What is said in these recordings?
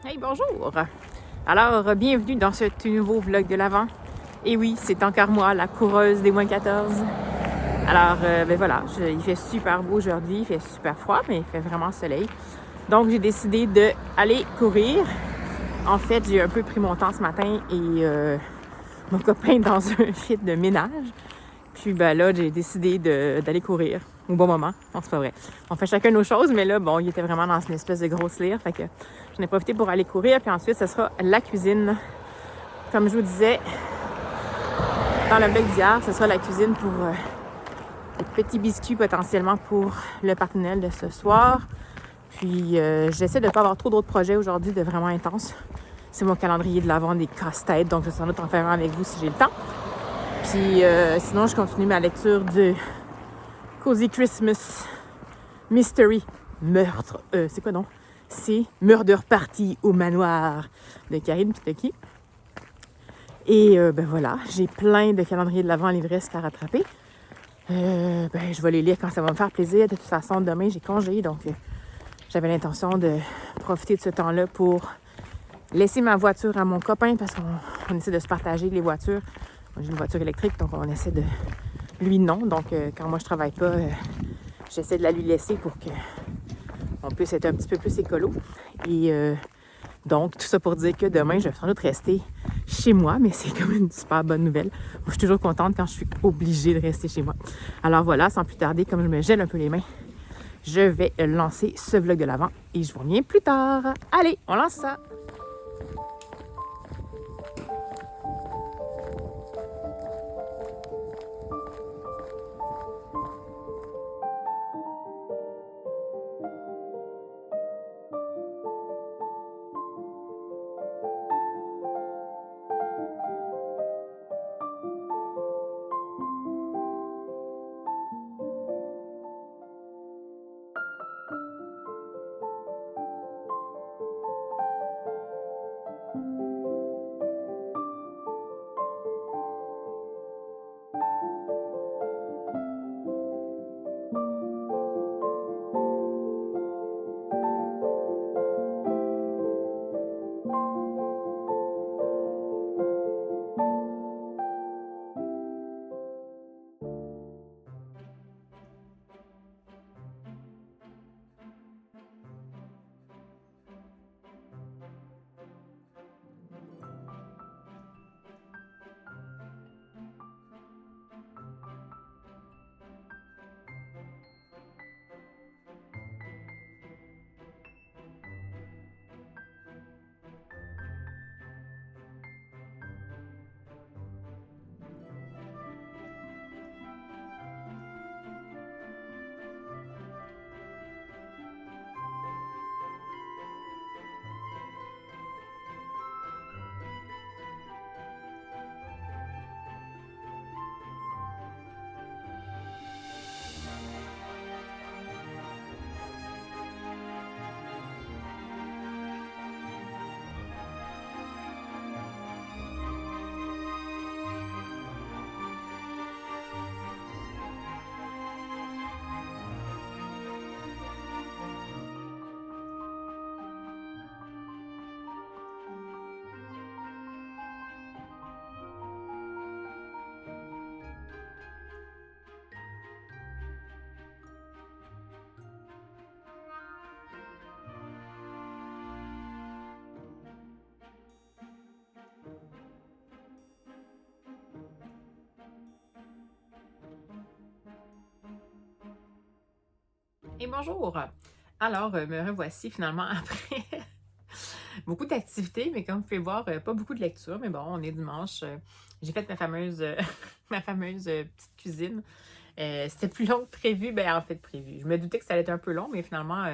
Hey, bonjour! Alors, bienvenue dans ce tout nouveau vlog de l'Avent. Et oui, c'est encore moi, la coureuse des moins 14. Alors, ben voilà, il fait super beau aujourd'hui, il fait super froid, mais il fait vraiment soleil. Donc, j'ai décidé d'aller courir. En fait, j'ai un peu pris mon temps ce matin et mon copain est dans un fit de ménage. Puis ben là, j'ai décidé d'aller courir au bon moment. Non, c'est pas vrai. On fait chacun nos choses, mais là, bon, il était vraiment dans une espèce de grosse lyre. Fait que j'en ai profité pour aller courir. Puis ensuite, ce sera la cuisine. Comme je vous disais dans le vlog d'hier, ce sera la cuisine pour des petits biscuits potentiellement pour le partenariat de ce soir. Puis j'essaie de ne pas avoir trop d'autres projets aujourd'hui de vraiment intenses. C'est mon calendrier de l'Avent des casse-têtes, donc je vais sans doute en faire un avec vous si j'ai le temps. Puis sinon, je continue ma lecture de Cozy Christmas Mystery Meurtre. C'est quoi non? C'est Murder Party au manoir de Karine Pitocchi. Et ben voilà, j'ai plein de calendriers de l'Avent livresques à rattraper. Ben, je vais les lire quand ça va me faire plaisir. De toute façon, demain, j'ai congé, donc j'avais l'intention de profiter de ce temps-là pour laisser ma voiture à mon copain parce qu'on essaie de se partager les voitures. Moi, j'ai une voiture électrique, donc on essaie de... Lui, non. Donc, quand moi, je travaille pas, j'essaie de la lui laisser pour qu'on puisse être un petit peu plus écolo. Et donc, tout ça pour dire que demain, je vais sans doute rester chez moi, mais c'est comme une super bonne nouvelle. Moi, je suis toujours contente quand je suis obligée de rester chez moi. Alors voilà, sans plus tarder, comme je me gèle un peu les mains, je vais lancer ce vlog de l'Avent et je vous reviens plus tard. Allez, on lance ça! Et bonjour! Alors, me revoici finalement après beaucoup d'activités, mais comme vous pouvez voir, pas beaucoup de lecture. Mais bon, on est dimanche. J'ai fait ma fameuse, ma fameuse petite cuisine. C'était plus long que prévu. Ben, en fait, prévu. Je me doutais que ça allait être un peu long, mais finalement,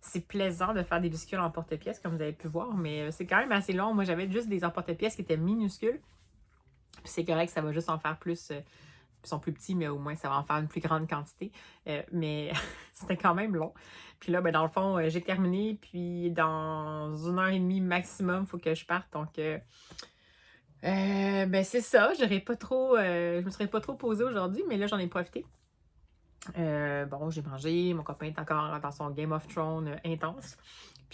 c'est plaisant de faire des biscuits en porte-pièce, comme vous avez pu voir. Mais c'est quand même assez long. Moi, j'avais juste des emporte-pièces qui étaient minuscules. Puis c'est correct, ça va juste en faire plus. Ils sont plus petits, mais au moins, ça va en faire une plus grande quantité. Mais c'était quand même long. Puis là, ben, dans le fond, j'ai terminé. Puis dans 1 heure et demie maximum, il faut que je parte. Donc, ben, c'est ça. Je me serais pas trop posée aujourd'hui, mais là, j'en ai profité. Bon, j'ai mangé. Mon copain est encore dans son Game of Thrones intense.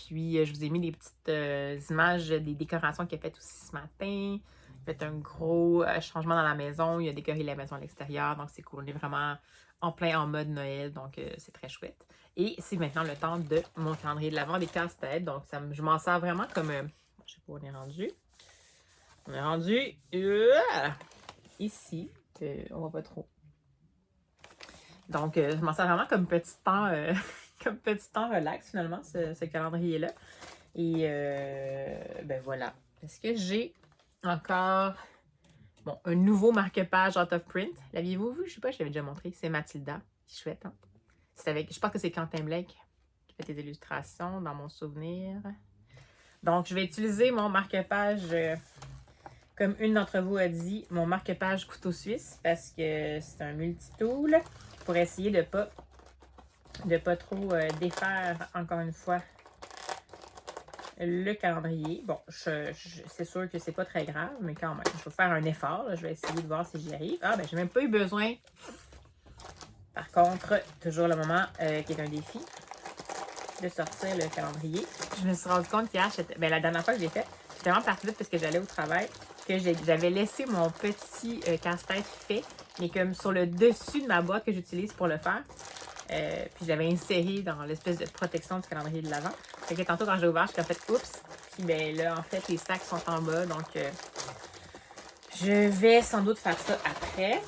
Puis, je vous ai mis des petites images des décorations qu'il a faites aussi ce matin. Il a fait un gros changement dans la maison. Il a décoré la maison à l'extérieur. Donc, c'est cool. On est vraiment en mode Noël. Donc, c'est très chouette. Et c'est maintenant le temps de mon calendrier de l'Avent des casse-têtes. Donc, je m'en sers vraiment comme... je sais pas où on est rendu. On est rendu ici. On voit pas trop. Donc, je m'en sers vraiment comme petit temps... comme petit temps relax, finalement, ce calendrier-là. Et ben voilà. Est-ce que j'ai encore un nouveau marque-page out of print? L'aviez-vous vu? Je sais pas, je l'avais déjà montré. C'est Mathilda. C'est chouette, hein? C'est avec, je pense que c'est Quentin Blake qui fait des illustrations dans mon souvenir. Donc, je vais utiliser mon marque-page, comme une d'entre vous a dit, mon marque-page couteau suisse parce que c'est un multi-tool pour essayer de pas trop défaire, encore une fois, le calendrier. Bon, c'est sûr que c'est pas très grave, mais quand même, il faut faire un effort. Là. Je vais essayer de voir si j'y arrive. Ah, ben, j'ai même pas eu besoin. Par contre, toujours le moment qui est un défi de sortir le calendrier. Je me suis rendu compte qu'hier, la dernière fois que j'ai fait, j'étais vraiment partie vite parce que j'allais au travail, que j'avais laissé mon petit casse-tête fait, mais comme sur le dessus de ma boîte que j'utilise pour le faire. Puis j'avais inséré dans l'espèce de protection du calendrier de l'Avent. Fait que tantôt, quand j'ai ouvert, j'ai fait oups. Puis ben là, en fait, les sacs sont en bas. Donc, je vais sans doute faire ça après.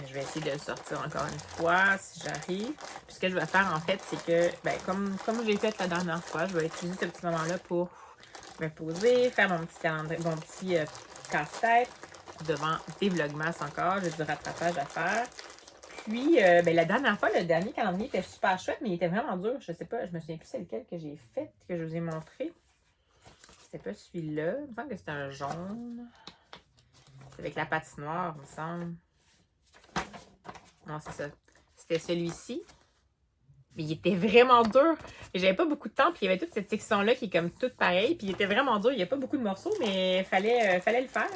Je vais essayer de le sortir encore une fois si j'arrive. Puis ce que je vais faire, en fait, c'est que, ben, comme j'ai fait la dernière fois, je vais utiliser ce petit moment-là pour me poser, faire mon petit calendrier, mon petit casse-tête devant des vlogmas encore. J'ai du rattrapage à faire. Puis, ben, la dernière fois, le dernier calendrier était super chouette, mais il était vraiment dur. Je sais pas, je me souviens plus c'est lequel que j'ai fait, que je vous ai montré. C'était pas celui-là. Il me semble que c'était un jaune. C'est avec la patinoire, il me semble. Non, c'est ça. C'était celui-ci. Mais il était vraiment dur. Et j'avais pas beaucoup de temps. Puis il y avait toute cette section-là qui est comme toute pareille. Puis il était vraiment dur. Il n'y a pas beaucoup de morceaux, mais fallait le faire.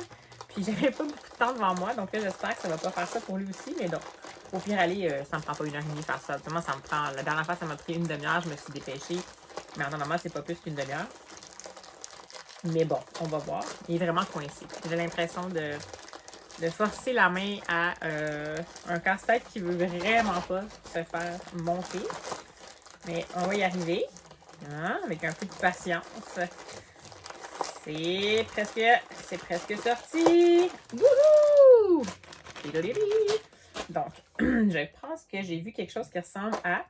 Puis j'avais pas beaucoup de temps devant moi. Donc là, j'espère que ça va pas faire ça pour lui aussi. Mais donc, au pire, aller, ça me prend pas 1h30 de faire ça. Vraiment, ça me prend. La dernière fois, ça m'a pris une demi-heure. Je me suis dépêchée. Mais normalement, c'est pas plus qu'une demi-heure. Mais bon, on va voir. Il est vraiment coincé. J'ai l'impression de forcer la main à un casse-tête qui veut vraiment pas se faire monter. Mais on va y arriver. Hein, avec un peu de patience. C'est presque sorti. Wouhou! Donc, je pense que j'ai vu quelque chose qui ressemble à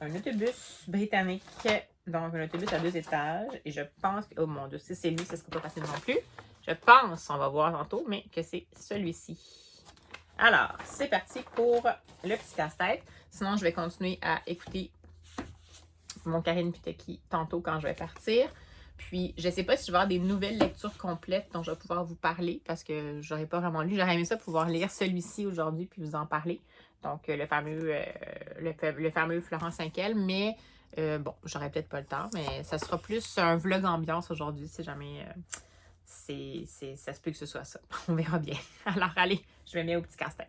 un autobus britannique. Donc, un autobus à 2 étages. Et je pense que... Oh mon Dieu, si c'est lui, ce ne sera pas facile non plus. Je pense, on va voir tantôt, mais que c'est celui-ci. Alors, c'est parti pour le petit casse-tête. Sinon, je vais continuer à écouter mon Karine Pitaki tantôt quand je vais partir. Puis, je ne sais pas si je vais avoir des nouvelles lectures complètes dont je vais pouvoir vous parler parce que je n'aurais pas vraiment lu. J'aurais aimé ça pouvoir lire celui-ci aujourd'hui puis vous en parler. Donc, le fameux Florent Cinquel. Mais, bon, j'aurais peut-être pas le temps. Mais ça sera plus un vlog ambiance aujourd'hui si jamais... ça se peut que ce soit ça. On verra bien. Alors, allez, je vais mettre au petit casse-tête.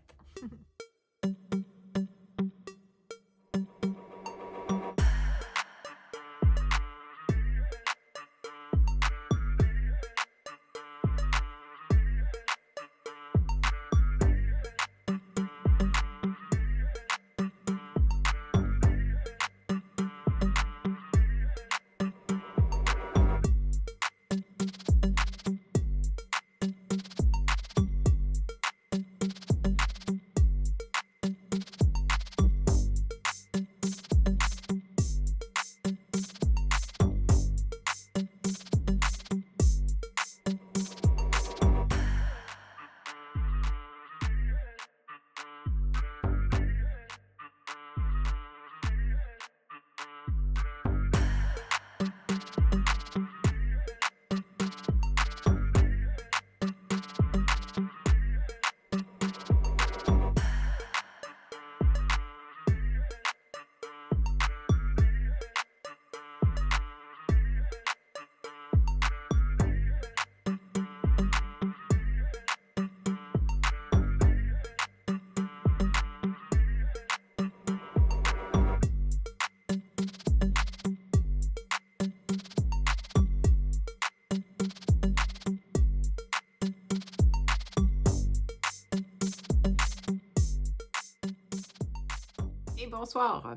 bonsoir.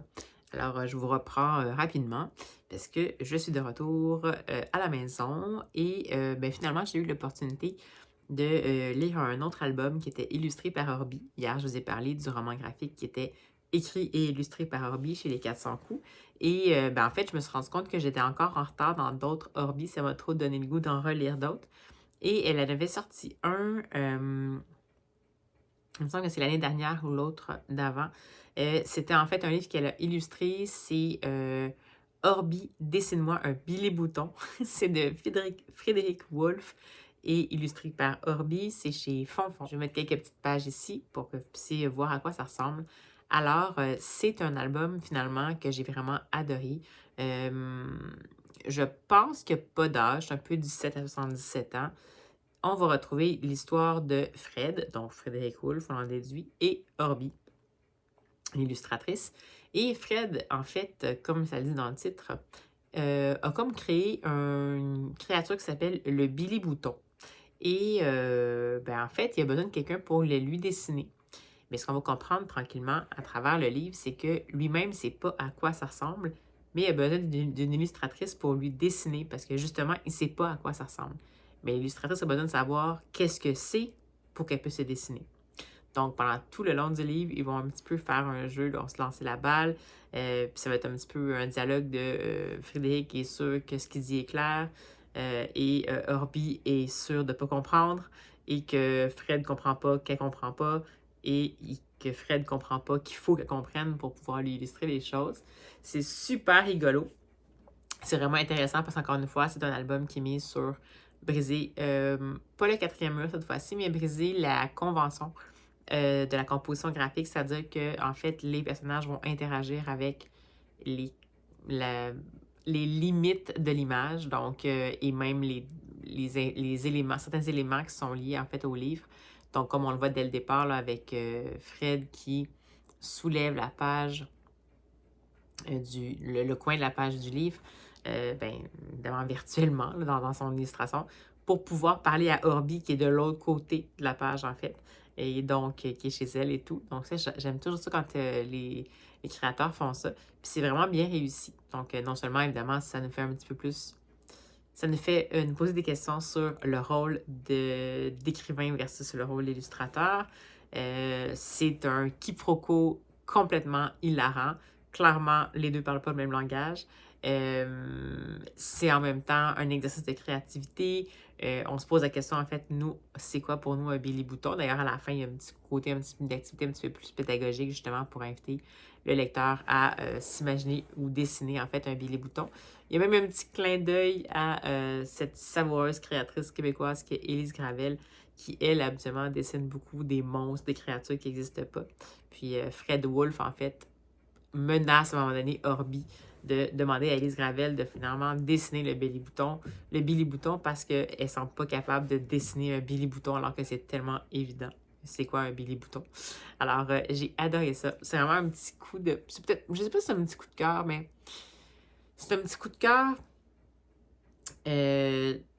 Alors, je vous reprends rapidement parce que je suis de retour à la maison et ben, finalement, j'ai eu l'opportunité de lire un autre album qui était illustré par Orbi. Hier, je vous ai parlé du roman graphique qui était écrit et illustré par Orbi chez les 400 coups. Et ben, en fait, je me suis rendu compte que j'étais encore en retard dans d'autres Orbi. Ça m'a trop donné le goût d'en relire d'autres. Et elle en avait sorti un, il me semble que c'est l'année dernière ou l'autre d'avant. C'était en fait un livre qu'elle a illustré. C'est Orbi, dessine-moi un Billy Bouton. C'est de Frédéric Wolff et illustré par Orbi. C'est chez Fonfon. Je vais mettre quelques petites pages ici pour que vous puissiez voir à quoi ça ressemble. Alors, c'est un album finalement que j'ai vraiment adoré. Je pense qu'il n'y a pas d'âge, un peu 17 à 77 ans. On va retrouver l'histoire de Fred, donc Frédéric Wolff, on en déduit, et Orbi, l'illustratrice. Et Fred, en fait, comme ça le dit dans le titre, a comme créé une créature qui s'appelle le Billy Bouton. Et ben, en fait, il a besoin de quelqu'un pour le lui dessiner. Mais ce qu'on va comprendre tranquillement à travers le livre, c'est que lui-même ne sait pas à quoi ça ressemble, mais il a besoin d'une illustratrice pour lui dessiner parce que justement, il ne sait pas à quoi ça ressemble. Mais l'illustratrice a besoin de savoir qu'est-ce que c'est pour qu'elle puisse se dessiner. Donc, pendant tout le long du livre, ils vont un petit peu faire un jeu, là, on se lancer la balle. Puis ça va être un petit peu un dialogue de Frédéric qui est sûr que ce qu'il dit est clair et Orbi est sûr de ne pas comprendre et que Fred ne comprend pas qu'elle ne comprend pas et que Fred ne comprend pas qu'il faut qu'elle comprenne pour pouvoir lui illustrer les choses. C'est super rigolo. C'est vraiment intéressant parce qu'encore une fois, c'est un album qui est mis sur briser, pas le quatrième mur cette fois-ci, mais briser la convention de la composition graphique, c'est-à-dire que en fait, les personnages vont interagir avec les, les limites de l'image, donc, et même les éléments, certains éléments qui sont liés en fait au livre. Donc, comme on le voit dès le départ là, avec Fred qui soulève la page, le coin de la page du livre, ben, évidemment virtuellement là, dans son illustration, pour pouvoir parler à Orbi qui est de l'autre côté de la page en fait, et donc qui est chez elle et tout. Donc ça, j'aime toujours ça quand les créateurs font ça. Puis c'est vraiment bien réussi. Donc non seulement évidemment ça nous fait un petit peu plus, ça nous fait nous poser des questions sur le rôle d'écrivain versus le rôle d'illustrateur. C'est un quiproquo complètement hilarant. Clairement, les deux ne parlent pas le même langage. C'est en même temps un exercice de créativité. On se pose la question, en fait, nous, c'est quoi pour nous un Billy Bouton? D'ailleurs, à la fin, il y a un petit côté, un petit peu d'activité un petit peu plus pédagogique, justement, pour inviter le lecteur à s'imaginer ou dessiner, en fait, un Billy Bouton. Il y a même un petit clin d'œil à cette savoureuse créatrice québécoise qui est Élise Gravel, qui, elle, habituellement, dessine beaucoup des monstres, des créatures qui n'existent pas. Puis Fred Wolff, en fait, menace à un moment donné Orbi de demander à Élise Gravel de finalement dessiner le Billy Bouton parce qu'elle ne semble pas capable de dessiner un Billy Bouton alors que c'est tellement évident. C'est quoi un Billy Bouton? Alors, j'ai adoré ça. C'est vraiment un petit coup de... Je sais pas si c'est un petit coup de cœur, mais c'est un petit coup de cœur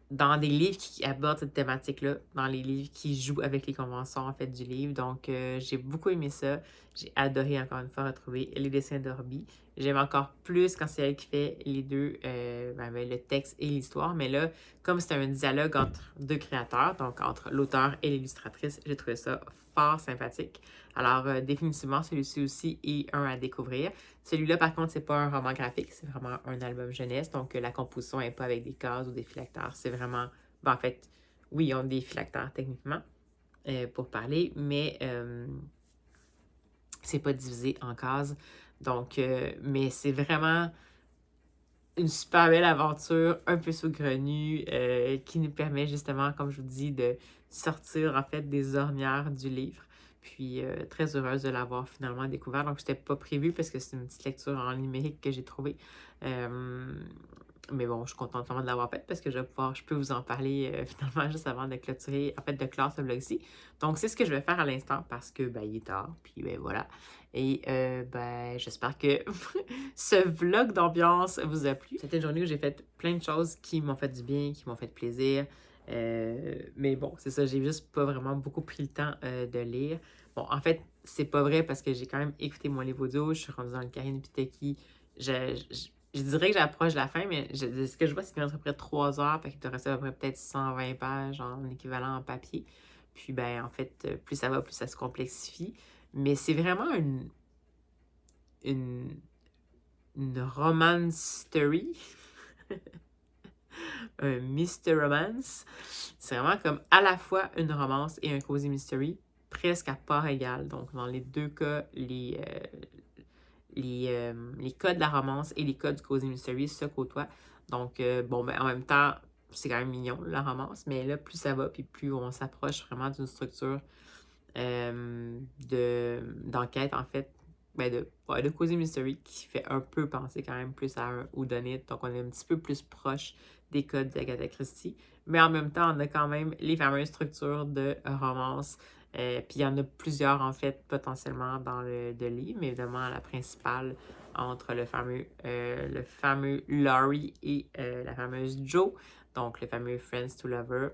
dans des livres qui abordent cette thématique-là, dans les livres qui jouent avec les conventions en fait du livre. Donc, j'ai beaucoup aimé ça. J'ai adoré encore une fois retrouver les dessins d'Orbi. J'aime encore plus quand c'est elle qui fait les deux, le texte et l'histoire. Mais là, comme c'est un dialogue entre deux créateurs, donc entre l'auteur et l'illustratrice, j'ai trouvé ça fort sympathique. Alors, définitivement, celui-ci aussi est un à découvrir. Celui-là, par contre, c'est pas un roman graphique, c'est vraiment un album jeunesse. Donc, la composition n'est pas avec des cases ou des phylactères. C'est vraiment... Ben, en fait, oui, ils ont des phylactères techniquement pour parler, mais c'est pas divisé en cases. Donc, mais c'est vraiment une super belle aventure, un peu saugrenue, qui nous permet justement, comme je vous dis, de sortir en fait des ornières du livre. Puis très heureuse de l'avoir finalement découvert. Donc, je n'étais pas prévue parce que c'est une petite lecture en numérique que j'ai trouvée. Mais bon, je suis contente vraiment de l'avoir faite parce que je peux vous en parler finalement juste avant de clôturer, en fait, de clore ce vlog-ci. Donc, c'est ce que je vais faire à l'instant parce que, ben, il est tard. Puis, ben, voilà. Et, ben, j'espère que ce vlog d'ambiance vous a plu. C'était une journée où j'ai fait plein de choses qui m'ont fait du bien, qui m'ont fait plaisir. Mais bon, c'est ça, j'ai juste pas vraiment beaucoup pris le temps de lire. Bon, en fait, c'est pas vrai parce que j'ai quand même écouté mon livre audio, je suis rendue dans le Karine Piteki. Je dirais que j'approche de la fin, mais ce que je vois, c'est qu'il reste à peu près 3 heures, fait qu'il te reste à peu près peut-être 120 pages en équivalent en papier. Puis, ben, en fait, plus ça va, plus ça se complexifie. Mais c'est vraiment une, une romance story. Un mystery romance. C'est vraiment comme à la fois une romance et un cozy mystery, presque à part égale. Donc, dans les deux cas, les codes de la romance et les codes du cozy mystery se côtoient. Donc, bon, ben, en même temps, c'est quand même mignon, la romance, mais là, plus ça va, puis plus on s'approche vraiment d'une structure d'enquête, en fait, ben de cozy mystery qui fait un peu penser quand même plus à un whodunit. Donc, on est un petit peu plus proche des codes d'Agatha Christie. Mais en même temps, on a quand même les fameuses structures de romance. Puis il y en a plusieurs, en fait, potentiellement dans le livre, mais évidemment, la principale entre le fameux Laurie et la fameuse Jo. Donc, le fameux Friends to Lover.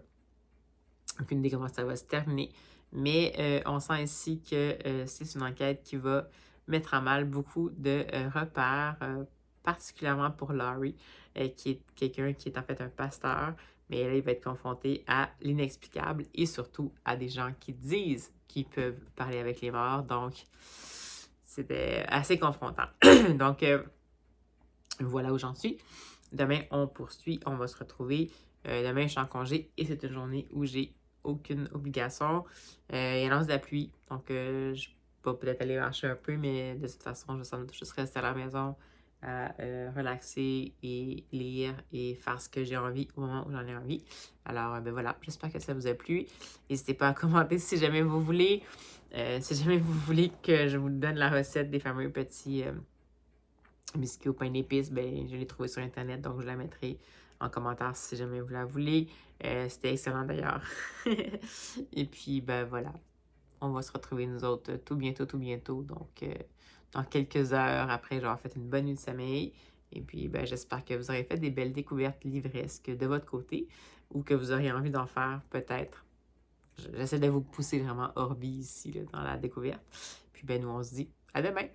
Aucune idée comment ça va se terminer. Mais on sent ici que c'est une enquête qui va mettre à mal beaucoup de repères, particulièrement pour Laurie, qui est quelqu'un qui est en fait un pasteur, mais là, il va être confronté à l'inexplicable et surtout à des gens qui disent qu'ils peuvent parler avec les morts. Donc, c'était assez confrontant. Donc, voilà où j'en suis. Demain, on poursuit, on va se retrouver. Demain, je suis en congé et c'est une journée où j'ai aucune obligation. Il annonce de la pluie, donc je vais peut-être aller marcher un peu, mais de toute façon, je vais juste rester à la maison à relaxer et lire et faire ce que j'ai envie au moment où j'en ai envie. Alors, ben voilà, j'espère que ça vous a plu. N'hésitez pas à commenter si jamais vous voulez. Si jamais vous voulez que je vous donne la recette des fameux petits biscuits au pain d'épices, ben, je l'ai trouvé sur Internet, donc je la mettrai en commentaire si jamais vous la voulez. C'était excellent d'ailleurs. Et puis, ben voilà, on va se retrouver nous autres tout bientôt, tout bientôt. Donc, dans quelques heures après, j'aurai fait une bonne nuit de sommeil. Et puis, ben, j'espère que vous aurez fait des belles découvertes livresques de votre côté ou que vous aurez envie d'en faire peut-être. J'essaie de vous pousser vraiment Orbi ici là, dans la découverte. Puis, ben, nous, on se dit à demain!